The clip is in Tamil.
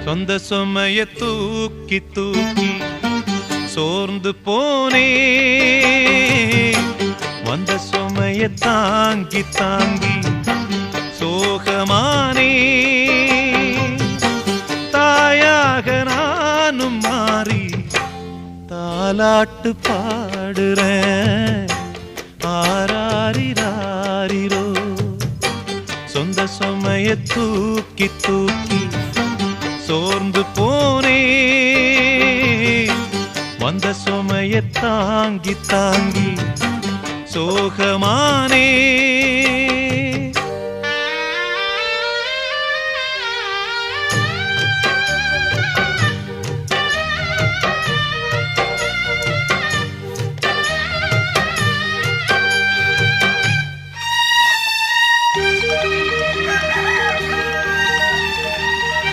சொந்த சுமைய தூக்கி தூக்கி சோர்ந்து போனே, வந்த சுமைய தாங்கி தாங்கி சோகமானே. தாயாக நானும் மாறி தாலாட்டு பாடுறேன், ஆராரிராரிரோ. சொந்த சுமைய தூக்கி தூக்கி சோர்ந்து போனே, வந்த சுமைய தாங்கி தாங்கி சோகமானே.